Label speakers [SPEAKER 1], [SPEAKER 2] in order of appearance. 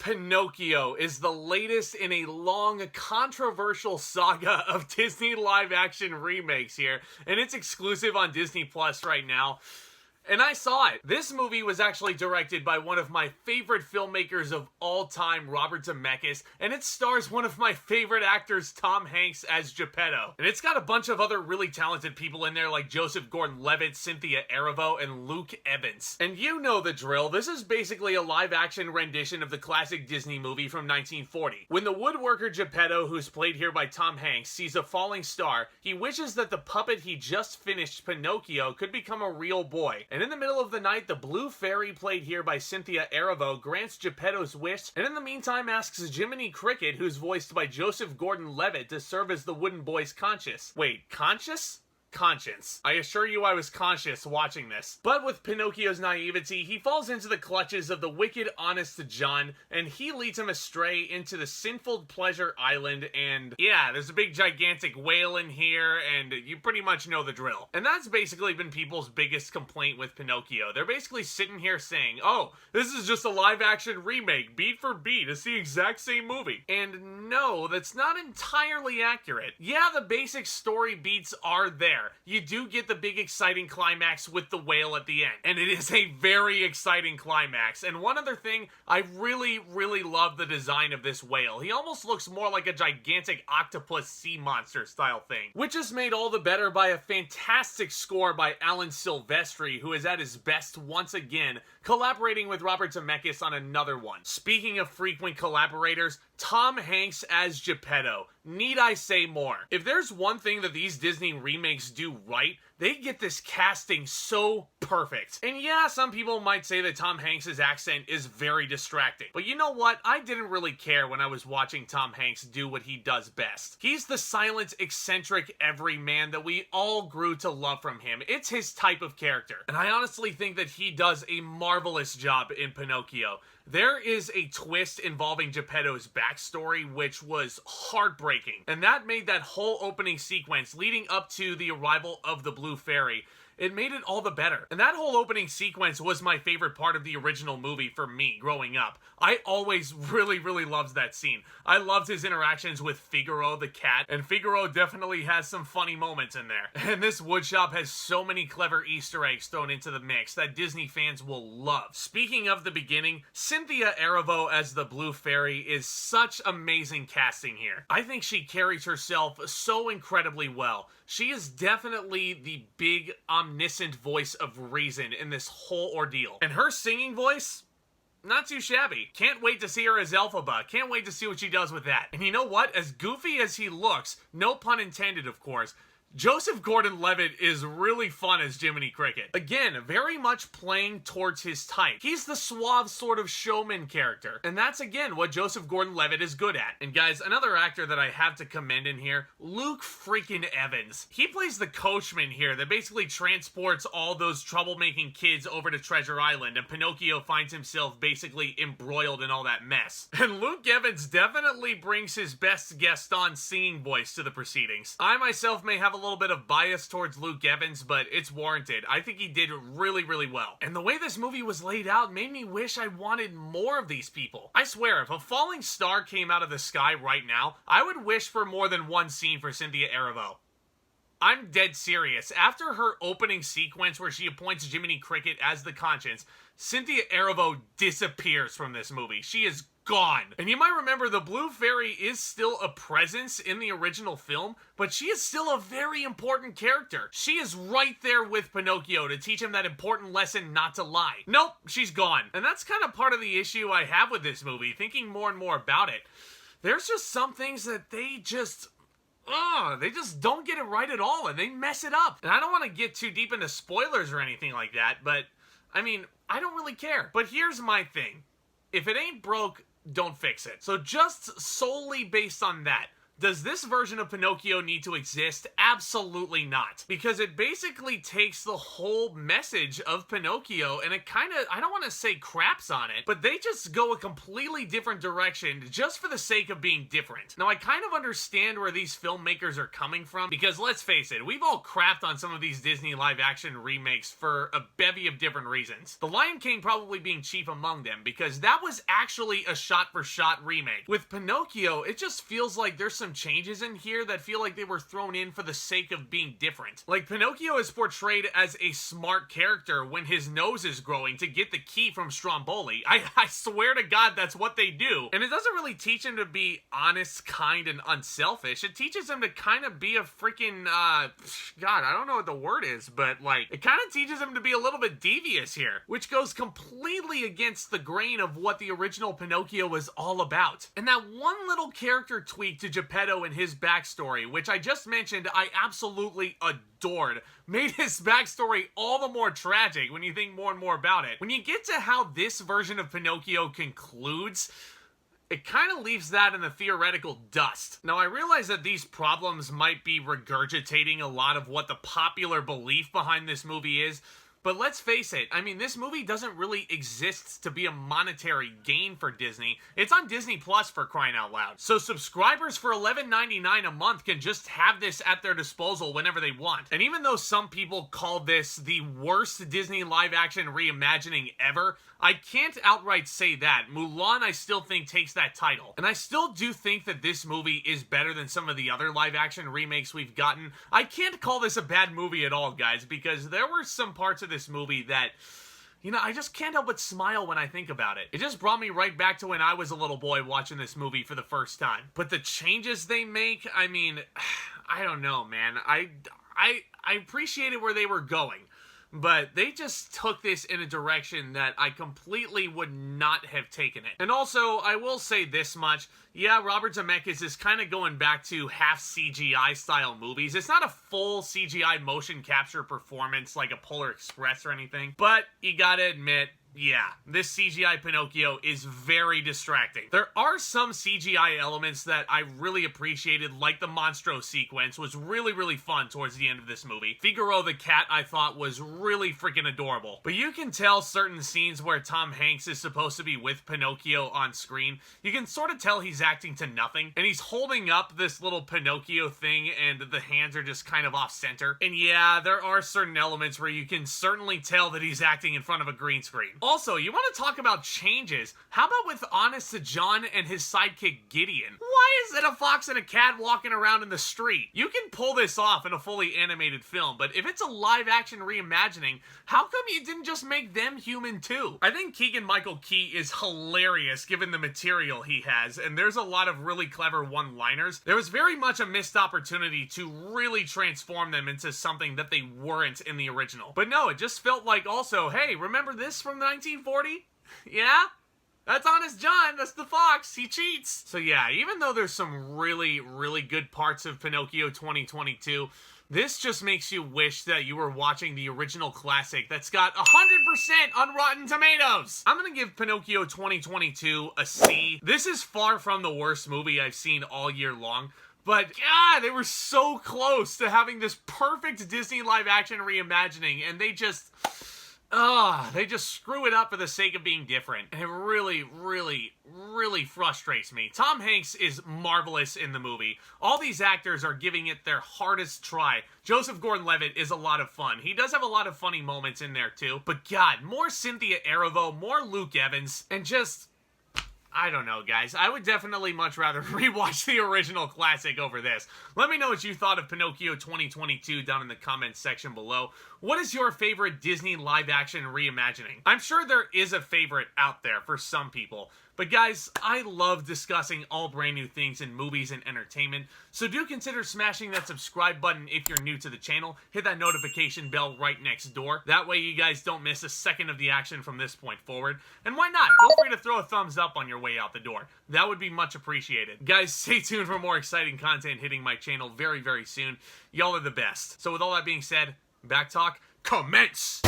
[SPEAKER 1] Pinocchio is the latest in a long, controversial saga of Disney live-action remakes here, and it's exclusive on Disney Plus right now. And I saw it. This movie was actually directed by one of my favorite filmmakers of all time, Robert Zemeckis, and it stars one of my favorite actors, Tom Hanks, as Geppetto. And it's got a bunch of other really talented people in there like Joseph Gordon-Levitt, Cynthia Erivo, and Luke Evans. And you know the drill. This is basically a live-action rendition of the classic Disney movie from 1940. When the woodworker Geppetto, who's played here by Tom Hanks, sees a falling star, he wishes that the puppet he just finished, Pinocchio, could become a real boy. And in the middle of the night, the Blue Fairy, played here by Cynthia Erivo, grants Geppetto's wish, and in the meantime asks Jiminy Cricket, who's voiced by Joseph Gordon-Levitt, to serve as the wooden boy's conscience. Wait, conscience? Conscience. I assure you I was conscious watching this. But with Pinocchio's naivety, he falls into the clutches of the wicked, honest John, and he leads him astray into the sinful pleasure island, and yeah, there's a big gigantic whale in here, and you pretty much know the drill. And that's basically been people's biggest complaint with Pinocchio. They're basically sitting here saying, oh, this is just a live-action remake, beat for beat, it's the exact same movie. And no, that's not entirely accurate. Yeah, the basic story beats are there. You do get the big exciting climax with the whale at the end, and it is a very exciting climax. And one other thing, I really love the design of this whale. He almost looks more like a gigantic octopus sea monster style thing, which is made all the better by a fantastic score by Alan Silvestri, who is at his best once again, collaborating with Robert Zemeckis on another one. Speaking of frequent collaborators, Tom Hanks as Geppetto. Need I say more? If there's one thing that these Disney remakes do right, they get this casting so perfect. And yeah, some people might say that Tom Hanks' accent is very distracting. But you know what? I didn't really care when I was watching Tom Hanks do what he does best. He's the silent, eccentric everyman that we all grew to love from him. It's his type of character. And I honestly think that he does a marvelous job in Pinocchio. There is a twist involving Geppetto's backstory which was heartbreaking, and that made that whole opening sequence leading up to the arrival of the Blue Fairy, it made it all the better. And that whole opening sequence was my favorite part of the original movie for me growing up. I always really loved that scene. I loved his interactions with Figaro the cat, and Figaro definitely has some funny moments in there. And this woodshop has so many clever Easter eggs thrown into the mix that Disney fans will love. Speaking of the beginning, Cynthia Erivo as the Blue Fairy is such amazing casting here. I think she carries herself so incredibly well. She is definitely the big, omniscient voice of reason in this whole ordeal. And her singing voice? Not too shabby. Can't wait to see her as Elphaba. Can't wait to see what she does with that. And you know what? As goofy as he looks, no pun intended of course, Joseph Gordon-Levitt is really fun as Jiminy Cricket. Again, very much playing towards his type. He's the suave sort of showman character. And that's again what Joseph Gordon-Levitt is good at. And guys, another actor that I have to commend in here, Luke freaking Evans. He plays the coachman here that basically transports all those troublemaking kids over to Treasure Island, and Pinocchio finds himself basically embroiled in all that mess. And Luke Evans definitely brings his best Gaston singing voice to the proceedings. I myself may have a little bit of bias towards Luke Evans, but it's warranted. I think he did really well. And the way this movie was laid out made me wish I wanted more of these people. I swear, if a falling star came out of the sky right now, I would wish for more than one scene for Cynthia Erivo. I'm dead serious. After her opening sequence where she appoints Jiminy Cricket as the conscience, Cynthia Erivo disappears from this movie. She is gone. And you might remember the Blue Fairy is still a presence in the original film, but she is still a very important character. She is right there with Pinocchio to teach him that important lesson not to lie. Nope, she's gone. And that's kind of part of the issue I have with this movie, thinking more and more about it. There's just some things that they just don't get it right at all, and they mess it up. And I don't want to get too deep into spoilers or anything like that, but, I mean, I don't really care. But here's my thing. If it ain't broke, don't fix it. So just solely based on that, Does this version of Pinocchio need to exist? Absolutely not. Because it basically takes the whole message of Pinocchio and it kind of, I don't want to say craps on it, but they just go a completely different direction just for the sake of being different. Now, I kind of understand where these filmmakers are coming from because let's face it, we've all crapped on some of these Disney live-action remakes for a bevy of different reasons. The Lion King probably being chief among them because that was actually a shot-for-shot remake. With Pinocchio, it just feels like there's some changes in here that feel like they were thrown in for the sake of being different. Like, Pinocchio is portrayed as a smart character when his nose is growing to get the key from Stromboli. I swear to God that's what they do. And it doesn't really teach him to be honest, kind, and unselfish. It teaches him to kind of be a freaking, God, I don't know what the word is, but like, it kind of teaches him to be a little bit devious here, which goes completely against the grain of what the original Pinocchio was all about. And that one little character tweak to Geppetto and his backstory, which I just mentioned I absolutely adored, made his backstory all the more tragic when you think more and more about it. When you get to how this version of Pinocchio concludes, it kind of leaves that in the theoretical dust. Now, I realize that these problems might be regurgitating a lot of what the popular belief behind this movie is, but let's face it, I mean, this movie doesn't really exist to be a monetary gain for Disney. It's on Disney Plus, for crying out loud. So subscribers for $11.99 a month can just have this at their disposal whenever they want. And even though some people call this the worst Disney live-action reimagining ever, I can't outright say that. Mulan, I still think, takes that title. And I still do think that this movie is better than some of the other live-action remakes we've gotten. I can't call this a bad movie at all, guys, because there were some parts of this movie that, you know, I just can't help but smile when I think about it. It just brought me right back to when I was a little boy watching this movie for the first time. But the changes they make, I mean, I don't know, man. I appreciated where they were going. But they just took this in a direction that I completely would not have taken it. And also, I will say this much. Yeah, Robert Zemeckis is kind of going back to half CGI style movies. It's not a full CGI motion capture performance like a Polar Express or anything. But you gotta admit, yeah, this CGI Pinocchio is very distracting. There are some CGI elements that I really appreciated, like the Monstro sequence was really, really fun towards the end of this movie. Figaro the cat, I thought, was really freaking adorable. But you can tell certain scenes where Tom Hanks is supposed to be with Pinocchio on screen, you can sort of tell he's acting to nothing, and he's holding up this little Pinocchio thing, and the hands are just kind of off-center. And yeah, there are certain elements where you can certainly tell that he's acting in front of a green screen. Also, you want to talk about changes? How about with Honest to John and his sidekick Gideon? Why is it a fox and a cat walking around in the street? You can pull this off in a fully animated film, but if it's a live-action reimagining, how come you didn't just make them human too? I think Keegan-Michael Key is hilarious given the material he has, and there's a lot of really clever one-liners. There was very much a missed opportunity to really transform them into something that they weren't in the original. But no, it just felt like also, hey, remember this from 1940? Yeah? That's Honest John, that's the fox, he cheats. So yeah, even though there's some really, really good parts of Pinocchio 2022, this just makes you wish that you were watching the original classic that's got 100% on Rotten Tomatoes. I'm gonna give Pinocchio 2022 a C. This is far from the worst movie I've seen all year long, but God, they were so close to having this perfect Disney live-action reimagining, and they just screw it up for the sake of being different. And it really, really, really frustrates me. Tom Hanks is marvelous in the movie. All these actors are giving it their hardest try. Joseph Gordon-Levitt is a lot of fun. He does have a lot of funny moments in there too. But God, more Cynthia Erivo, more Luke Evans, and just, I don't know, guys. I would definitely much rather rewatch the original classic over this. Let me know what you thought of Pinocchio 2022 down in the comments section below. What is your favorite Disney live-action reimagining? I'm sure there is a favorite out there for some people. But guys, I love discussing all brand new things in movies and entertainment, so do consider smashing that subscribe button if you're new to the channel. Hit that notification bell right next door. That way you guys don't miss a second of the action from this point forward. And why not? Feel free to throw a thumbs up on your way out the door. That would be much appreciated. Guys, stay tuned for more exciting content hitting my channel very, very soon. Y'all are the best. So with all that being said, back talk, commence!